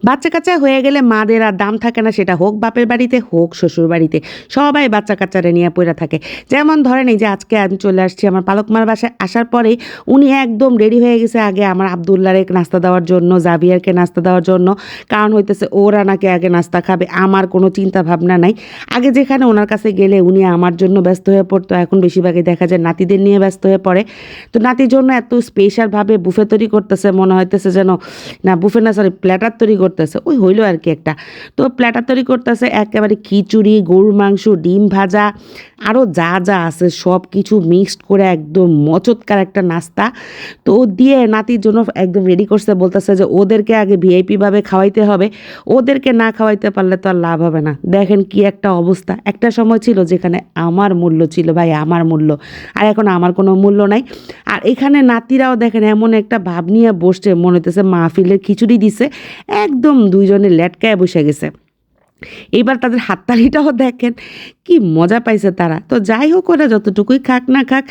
বাচ্চা কাচ্চা হয়ে গেলে মাদের আর দাম থাকে না, সেটা হোক বাপের বাড়িতে হোক শ্বশুর বাড়িতে, সবাই বাচ্চা কাচ্চারা নিয়ে পড়ে থাকে। যেমন ধরেন এই যে আজকে আমি চলে আসছি আমার পালকমার বাসায়, আসার পরেই উনি একদম রেডি হয়ে গেছে আগে আমার আবদুল্লাহরে নাস্তা দেওয়ার জন্য, জাভিয়ারকে নাস্তা দেওয়ার জন্য। কারণ হইতেছে ওরা নাকি আগে নাস্তা খাবে, আমার কোনো চিন্তা ভাবনা নাই। আগে যেখানে ওনার কাছে গেলে উনি আমার জন্য ব্যস্ত হয়ে পড়তো, এখন বেশিরভাগই দেখা যায় নাতিদের নিয়ে ব্যস্ত হয়ে পড়ে। তো নাতির জন্য এত স্পেশালভাবে বুফে তৈরি করতেছে, মনে হইতেছে যেন না বুফে না সরি প্ল্যাটার তৈরি করতেছে, ওই হইলো আর কি একটা। তো প্ল্যাটার তৈরি করতেছে একেবারে খিচুড়ি, গরুর মাংস, ডিম ভাজা, আরও যা যা আছে সব কিছু মিক্সড করে একদম মচৎকার একটা নাস্তা। তো ও দিয়ে নাতির জন্য একদম রেডি করছে, বলতেছে যে ওদেরকে আগে ভিআইপিভাবে খাওয়াইতে হবে, ওদেরকে না খাওয়াইতে পারলে তো আর লাভ হবে না। দেখেন কি একটা অবস্থা। একটা সময় ছিল যেখানে আমার মূল্য ছিল ভাই, আমার মূল্য, আর এখন আমার কোনো মূল্য নাই। আর এখানে নাতিরাও দেখেন এমন একটা ভাব নিয়ে বসছে, মনে হইতেছে মাহফিলের খিচুড়ি দিছে, একদম দুইজনে লেটকায় বসে গেছে। এবার তাদের হাততালিটাও দেখেন কি মজা পাইছে তারা। তো যাই হোক, ওরা যতটুকুই খাক না খাক,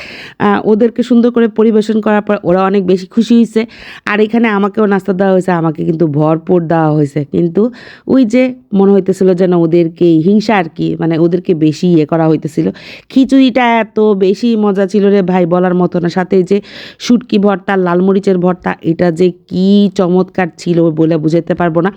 ওদেরকে সুন্দর করে পরিবেশন করার পর ওরা অনেক বেশি খুশি হয়েছে। আর এখানে আমাকেও নাস্তা দেওয়া হয়েছে, আমাকে কিন্তু ভরপুর দেওয়া হয়েছে। কিন্তু ওই যে মনে হইতেছিল যেন ওদেরকে হিংসা আর কি, মানে ওদেরকে বেশি করা হইতেছিল। খিচুড়িটা এত বেশি মজা ছিল রে ভাই, বলার মতো না। সাথে যে শুটকি ভর্তা, লাল মরিচের ভর্তা, এটা যে কি চমৎকার ছিল বলে বুঝাতে পারবো না।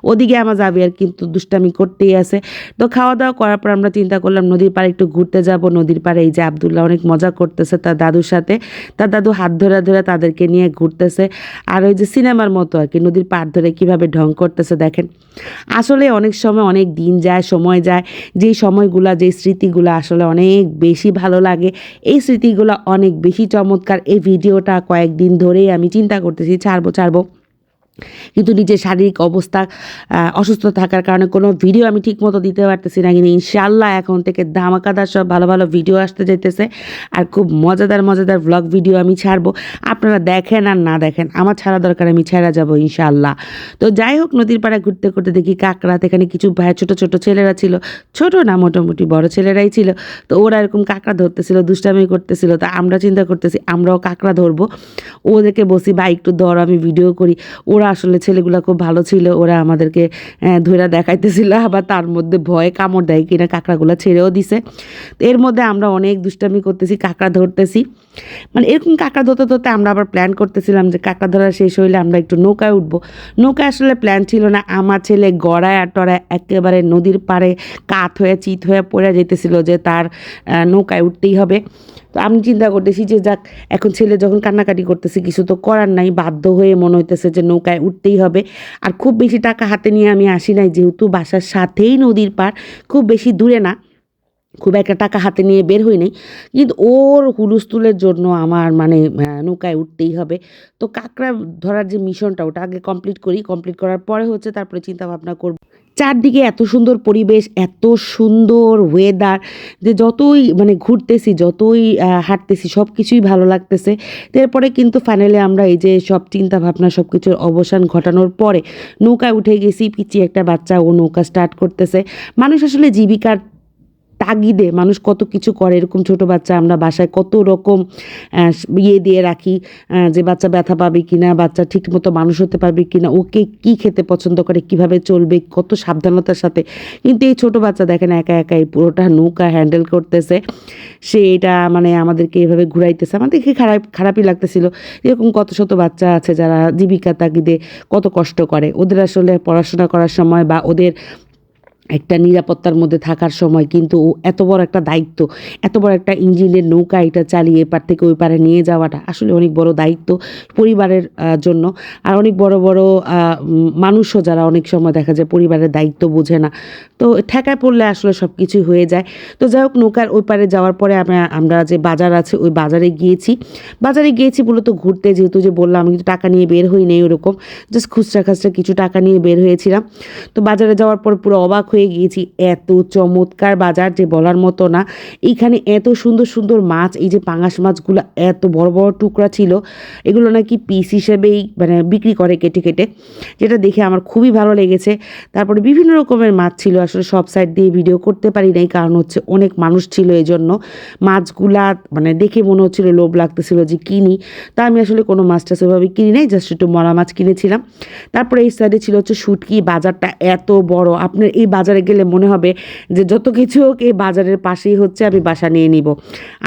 ওদিকে আমার জাভিয়ার কিন্তু দুষ্টামি করতেই আছে। তো খাওয়া দাওয়া করার পর আমরা চিন্তা করলাম নদীর পাড়ে একটু ঘুরতে যাব। নদীর পাড়ে এই যে আবদুল্লাহ অনেক মজা করতেছে তার দাদুর সাথে, তার দাদু হাত ধরে ধরে তাদেরকে নিয়ে ঘুরতেছে। আর ওই যে সিনেমার মতো আর কি, নদীর পাড় ধরে কীভাবে ঢং করতেছে দেখেন। আসলে অনেক সময় অনেক দিন যায়, সময় যায়, যেই সময়গুলা যেই স্মৃতিগুলো আসলে অনেক বেশি ভালো লাগে, এই স্মৃতিগুলো অনেক বেশি চমৎকার। এই ভিডিওটা কয়েকদিন ধরেই আমি চিন্তা করতেছি ছাড়বো, কিন্তু নিজের শারীরিক অবস্থা অসুস্থ থাকার কারণে কোনো ভিডিও আমি ঠিকমতো দিতে পারতেছি না। কিন্তু ইনশাল্লাহ এখন থেকে ধামাকাদার সব ভালো ভালো ভিডিও আসতে যাইতেছে, আর খুব মজাদার মজাদার ভ্লগ ভিডিও আমি ছাড়বো। আপনারা দেখেন আর না দেখেন, আমার ছাড়া দরকার, আমি ছেড়ে যাবো ইনশাল্লাহ। তো যাই হোক, নদীর পাড়ে ঘুরতে ঘুরতে দেখি কাঁকড়া, এখানে কিছু ভাই ছোটো ছোটো ছেলেরা ছিল, ছোটো না মোটামুটি বড় ছেলেরাই ছিল। তো ওরা এরকম কাঁকড়া ধরতেছিল, দুষ্টামি করতেছিল। তো আমরা চিন্তা করতেছি আমরাও কাঁকড়া ধরবো। ওদেরকে বসি ভাই একটু ধর, আমি ভিডিও করি। ওরা আসলে ছেলেগুলো খুব ভালো ছিল, ওরা আমাদেরকে ধরে দেখাইতেছিল, আবার তার মধ্যে ভয়ে কামড় দেয় কিনা কাঁকড়াগুলো ছেড়েও দিছে। এর মধ্যে আমরা অনেক দুষ্টামি করতেছি, কাঁকড়া ধরতেছি। মানে এরকম কাঁকড়া ধরতে ধরতে আমরা আবার প্ল্যান করতেছিলাম যে কাঁকড়া ধরা শেষ হইলে আমরা একটু নৌকায় উঠবো। নৌকায় আসলে প্ল্যান ছিল না, আমার ছেলে গড়ায় আর টড়ায় একেবারে নদীর পাড়ে কাত হয়ে চিত হয়ে পড়ে যেতেছিল যে তার নৌকায় উঠতেই হবে। তো আমি চিন্তা করতেছি যে যাক, এখন ছেলে যখন কান্নাকাটি করতেছে কিছু তো করার নাই, বাধ্য হয়ে মনে হইতেছে যে নৌকায় উঠতেই হবে। আর খুব বেশি টাকা হাতে নিয়ে আমি আসি নাই, যেহেতু বাসার সাথেই নদীর পাড়, খুব বেশি দূরে না, খুব একটা টাকা হাতে নিয়ে বের হই নাই। কিন্তু ওর হুলস্থুলের জন্য আমার মানে নৌকায় উঠতেই হবে। তো কাঁকড়া ধরার যে মিশনটা ওটা আগে কমপ্লিট করি, কমপ্লিট করার পরে হচ্ছে তারপরে চিন্তা ভাবনা করব। চারদিকে এত সুন্দর পরিবেশ, এত সুন্দর ওয়েদার, যে যতই মানে ঘুরতেছি, যতই হাঁটতেছি, সব কিছুই ভালো লাগতেছে। এরপরে কিন্তু ফাইনালি আমরা এই যে সব চিন্তা ভাবনা সব কিছুর অবসান ঘটানোর পরে নৌকায় উঠে গেছি। পিচি একটা বাচ্চা, ও নৌকা স্টার্ট করতেছে। মানুষ আসলে জীবিকার তাগিদে মানুষ কত কিছু করে, এরকম ছোট বাচ্চা আমরা বাসায় কত রকম দিয়ে রাখি, যে বাচ্চা ব্যথা পাবে কিনা, বাচ্চা ঠিক মতো মানুষ হতে পারবে কিনা, ওকে কি খেতে পছন্দ করে, কিভাবে চলবে, কত সাবধানতার সাথে। কিন্তু এই ছোট বাচ্চা দেখেন একা একা এই পুরোটা নৌকা হ্যান্ডেল করতেছে। সে এটা মানে আমাদেরকে এভাবে ঘুরাইতেছে, আমাদেরকে খারাপই লাগতেছিল। এরকম কত শত বাচ্চা আছে যারা জীবিকা তাগিদে কত কষ্ট করে, ওদের আসলে পড়াশোনা করার সময় বা ওদের একটা নিরাপত্তার মধ্যে থাকার সময় কিন্তু এত বড় একটা দায়িত্ব, এত বড় একটা ইঞ্জিনের নৌকা এটা চালিয়ে এপার থেকে ওই পারে নিয়ে যাওয়াটা আসলে অনেক বড় দায়িত্ব পরিবারের জন্য। আর অনেক বড় বড় মানুষও যারা অনেক সময় দেখা যায় পরিবারের দায়িত্ব বোঝে না, তো ঠেকায় পড়লে আসলে সব কিছুই হয়ে যায়। তো যাই হোক, নৌকার ওই পারে যাওয়ার পরে আমরা যে বাজার আছে ওই বাজারে গিয়েছি মূলত ঘুরতে, যেহেতু যে বললাম আমি কিন্তু টাকা নিয়ে বের হই নেই ওরকম, জাস্ট খুচরা খাচরা কিছু টাকা নিয়ে বের হয়েছিলাম। তো বাজারে যাওয়ার পর পুরো অবাক হয়ে হয়ে গিয়েছি। এত চমৎকার বাজার যে বলার মতো না। এইখানে এত সুন্দর সুন্দর মাছ, এই যে পাঙাশ মাছগুলো এত বড় বড় টুকরা ছিল, এগুলো নাকি পিস হিসেবেই মানে বিক্রি করে কেটে কেটে, যেটা দেখে আমার খুবই ভালো লেগেছে। তারপরে বিভিন্ন রকমের মাছ ছিল, আসলে সব সাইড দিয়ে ভিডিও করতে পারি নাই, কারণ হচ্ছে অনেক মানুষ ছিল, এই জন্য মাছগুলা মানে দেখে মনে হচ্ছিল লোভ লাগতেছিল যে কিনি। তা আমি আসলে কোনো মাছটা সেভাবে কিনি নাই, জাস্ট একটু মরা মাছ কিনেছিলাম। তারপরে এই সাইডে ছিল হচ্ছে শুটকি। বাজারটা এত বড়, আপনার এই বাজারে গেলে মনে হবে যে যত কিছু হোক এই বাজারের পাশেই হচ্ছে আমি বাসা নিয়ে নিব,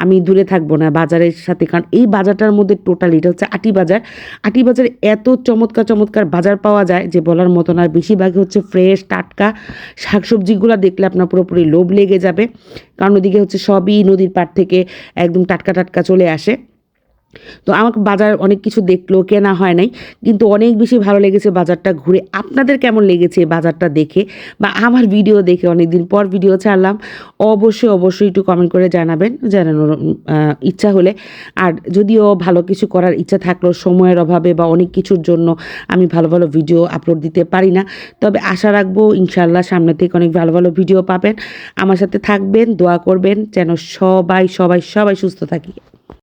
আমি দূরে থাকবো না বাজারের সাথে। কারণ এই বাজারটার মধ্যে টোটালি, এটা হচ্ছে আটি বাজার। আটি বাজারে এত চমৎকার চমৎকার বাজার পাওয়া যায় যে বলার মতো না। বেশিরভাগই হচ্ছে ফ্রেশ টাটকা শাকসবজিগুলো, দেখলে আপনার পুরোপুরি লোভ লেগে যাবে, কারণ ওদিকে হচ্ছে সবই নদীর পাড় থেকে একদম টাটকা টাটকা চলে আসে। তো আমাকে বাজার অনেক কিছু দেখলেও কেনা হয় নাই, কিন্তু অনেক বেশি ভালো লেগেছে বাজারটা ঘুরে। আপনাদের কেমন লেগেছে এই বাজারটা দেখে, বা আমার ভিডিও দেখে অনেক দিন পর ভিডিও ছাড়লাম, অবশ্যই অবশ্যই একটু কমেন্ট করে জানাবেন, জানানোর ইচ্ছা হলে। আর যদিও ভালো কিছু করার ইচ্ছা থাকলেও সময়ের অভাবে বা অনেক কিছুর জন্য আমি ভালো ভালো ভিডিও আপলোড দিতে পারি না, তবে আশা রাখবো ইনশাআল্লাহ সামনে থেকে অনেক ভালো ভালো ভিডিও পাবেন। আমার সাথে থাকবেন, দোয়া করবেন যেন সবাই সবাই সবাই সুস্থ থাকি।